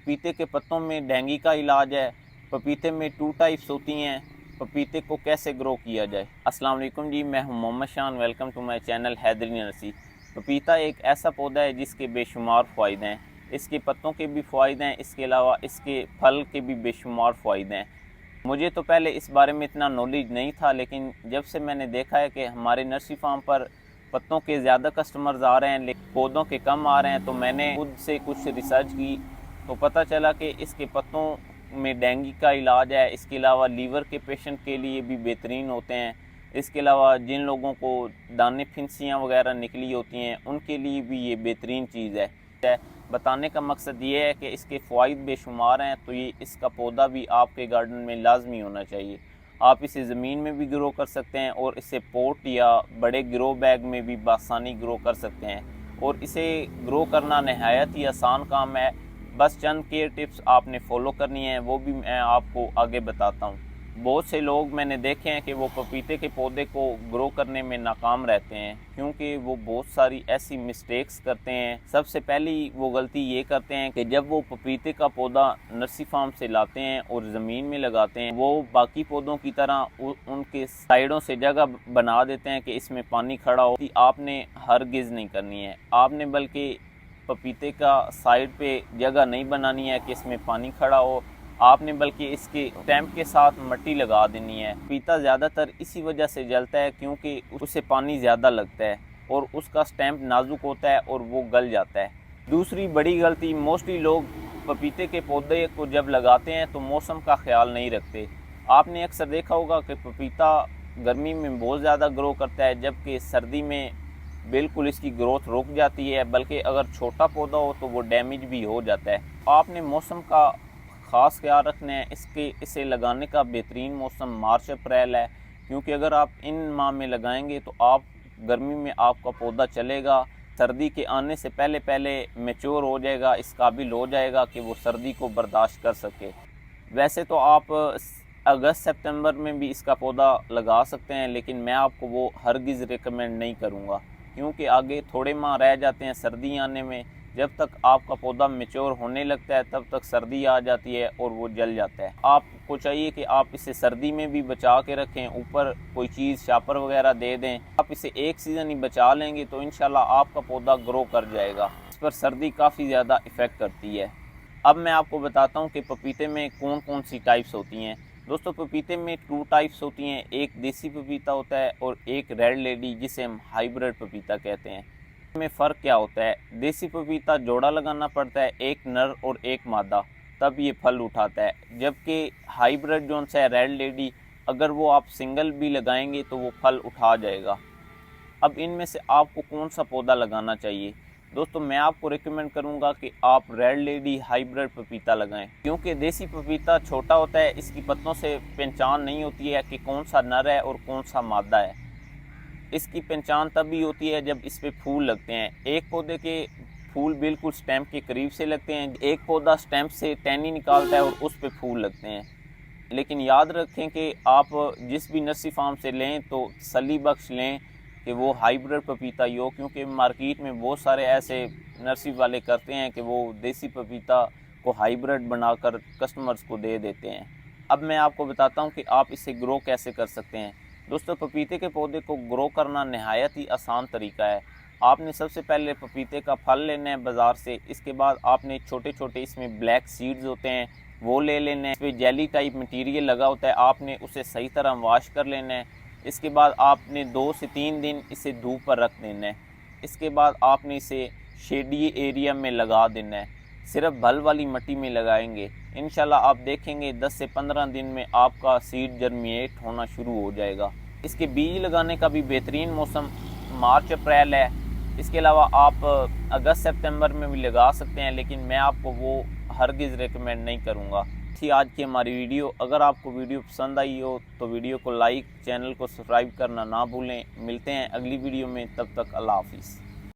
पपीते के पत्तों में डेंगू का इलाज है। पपीते में 2 टाइप्स होती हैं। पपीते को कैसे ग्रो किया जाए। अस्सलाम वालेकुम जी, मैं हूं Mohammad Shan. Welcome to my channel Haidari nursery. पपीता एक ऐसा पौधा है जिसके बेशुमार फ़ायदे हैं। इसके पत्तों के भी फ़ायदे हैं, इसके अलावा इसके फल के भी बेशुमार फ़ायदे हैं। मुझे तो पहले इस बारे में इतना नॉलेज नहीं था, लेकिन जब से मैंने देखा है कि हमारे नर्सरी फार्म पर पत्तों के ज़्यादा कस्टमर्स आ रहे हैं लेकिन पौधों के कम आ रहे हैं, तो मैंने खुद से कुछ रिसर्च की तो पता चला कि इसके पत्तों में डेंगू का इलाज है। इसके अलावा लीवर के पेशेंट के लिए भी बेहतरीन होते हैं। इसके अलावा जिन लोगों को दाने फिंसियाँ वगैरह निकली होती हैं उनके लिए भी ये बेहतरीन चीज़ है। बताने का मकसद ये है कि इसके फ़वाइद बेशुमार हैं, तो ये इसका पौधा भी आपके गार्डन में लाजमी होना चाहिए। आप इसे ज़मीन में भी ग्रो कर सकते हैं और इसे पोट या बड़े ग्रो बैग में भी बआसानी ग्रो कर सकते हैं। और इसे ग्रो करना नहायत ही आसान काम है। बस चंद केयर टिप्स आपने फॉलो करनी है, वो भी मैं आपको आगे बताता हूँ। बहुत से लोग मैंने देखे हैं कि वो पपीते के पौधे को ग्रो करने में नाकाम रहते हैं, क्योंकि वो बहुत सारी ऐसी मिस्टेक्स करते हैं। सबसे पहली वो गलती ये करते हैं कि जब वो पपीते का पौधा नर्सरी फार्म से लाते हैं और ज़मीन में लगाते हैं, वो बाकी पौधों की तरह उनके साइडों से जगह बना देते हैं कि इसमें पानी खड़ा हो। आपने हरगिज़ नहीं करनी है। आपने बल्कि पपीते का साइड पे जगह नहीं बनानी है कि इसमें पानी खड़ा हो। आपने बल्कि इसके स्टैम्प के साथ मिट्टी लगा देनी है। पपीता ज़्यादातर इसी वजह से जलता है क्योंकि उसे पानी ज़्यादा लगता है और उसका स्टैम्प नाजुक होता है और वो गल जाता है। दूसरी बड़ी गलती, मोस्टली लोग पपीते के पौधे को जब लगाते हैं तो मौसम का ख्याल नहीं रखते। आपने अक्सर देखा होगा कि पपीता गर्मी में बहुत ज़्यादा ग्रो करता है, जबकि सर्दी में बिल्कुल इसकी ग्रोथ रुक जाती है, बल्कि अगर छोटा पौधा हो तो वो डैमेज भी हो जाता है। आपने मौसम का ख़ास ख्याल रखना है। इसे लगाने का बेहतरीन मौसम मार्च अप्रैल है, क्योंकि अगर आप इन माह में लगाएंगे तो आप गर्मी में आपका पौधा चलेगा, सर्दी के आने से पहले पहले मैच्योर हो जाएगा, इस काबिल हो जाएगा कि वो सर्दी को बर्दाश्त कर सके। वैसे तो आप अगस्त सितंबर में भी इसका पौधा लगा सकते हैं, लेकिन मैं आपको वो हरगिज़ रिकमेंड नहीं करूँगा, क्योंकि आगे थोड़े माह रह जाते हैं सर्दी आने में। जब तक आपका पौधा मैच्योर होने लगता है तब तक सर्दी आ जाती है और वो जल जाता है। आपको चाहिए कि आप इसे सर्दी में भी बचा के रखें, ऊपर कोई चीज़ शापर वगैरह दे दें। आप इसे एक सीज़न ही बचा लेंगे तो इंशाल्लाह आपका पौधा ग्रो कर जाएगा। इस पर सर्दी काफ़ी ज़्यादा इफ़ेक्ट करती है। अब मैं आपको बताता हूँ कि पपीते में कौन कौन सी टाइप्स होती हैं। दोस्तों, पपीते में 2 टाइप्स होती हैं। एक देसी पपीता होता है और एक रेड लेडी, जिसे हम हाइब्रिड पपीता कहते हैं। में फ़र्क क्या होता है? देसी पपीता जोड़ा लगाना पड़ता है, एक नर और एक मादा, तब ये फल उठाता है। जबकि हाइब्रिड जोन सा है रेड लेडी, अगर वो आप सिंगल भी लगाएंगे तो वो फल उठा जाएगा। अब इनमें से आपको कौन सा पौधा लगाना चाहिए? दोस्तों, मैं आपको रिकमेंड करूंगा कि आप रेड लेडी हाइब्रिड पपीता लगाएं, क्योंकि देसी पपीता छोटा होता है, इसकी पत्तों से पहचान नहीं होती है कि कौन सा नर है और कौन सा मादा है। इसकी पहचान तभी होती है जब इस पे फूल लगते हैं। एक पौधे के फूल बिल्कुल स्टेम के करीब से लगते हैं, एक पौधा स्टेम से टहनी निकालता है और उस पे फूल लगते हैं। लेकिन याद रखें कि आप जिस भी नर्सरी फार्म से लें तो तसल्ली बख्श लें कि वो हाइब्रिड पपीता ही हो, क्योंकि मार्केट में बहुत सारे ऐसे नर्सरी वाले करते हैं कि वो देसी पपीता को हाइब्रिड बनाकर कस्टमर्स को दे देते हैं। अब मैं आपको बताता हूँ कि आप इसे ग्रो कैसे कर सकते हैं। दोस्तों, पपीते के पौधे को ग्रो करना नहायत ही आसान तरीका है। आपने सबसे पहले पपीते का फल लेना है बाज़ार से। इसके बाद आपने छोटे छोटे इसमें ब्लैक सीड्स होते हैं वो ले लेना है। इस पर जेली टाइप मटीरियल लगा होता है, आपने उसे सही तरह वॉश कर लेना है। इसके बाद आपने 2 से 3 दिन इसे धूप पर रख देना है। इसके बाद आपने इसे शेडी एरिया में लगा देना है। सिर्फ भल वाली मिट्टी में लगाएंगे, इंशाल्लाह आप देखेंगे 10 से 15 दिन में आपका सीड जर्मिनेट होना शुरू हो जाएगा। इसके बीज लगाने का भी बेहतरीन मौसम मार्च अप्रैल है। इसके अलावा आप अगस्त सितंबर में भी लगा सकते हैं, लेकिन मैं आपको वो हरगिज़ रिकमेंड नहीं करूँगा। थी आज की हमारी वीडियो। अगर आपको वीडियो पसंद आई हो तो वीडियो को लाइक, चैनल को सब्सक्राइब करना ना भूलें। मिलते हैं अगली वीडियो में, तब तक अल्लाह हाफिज़।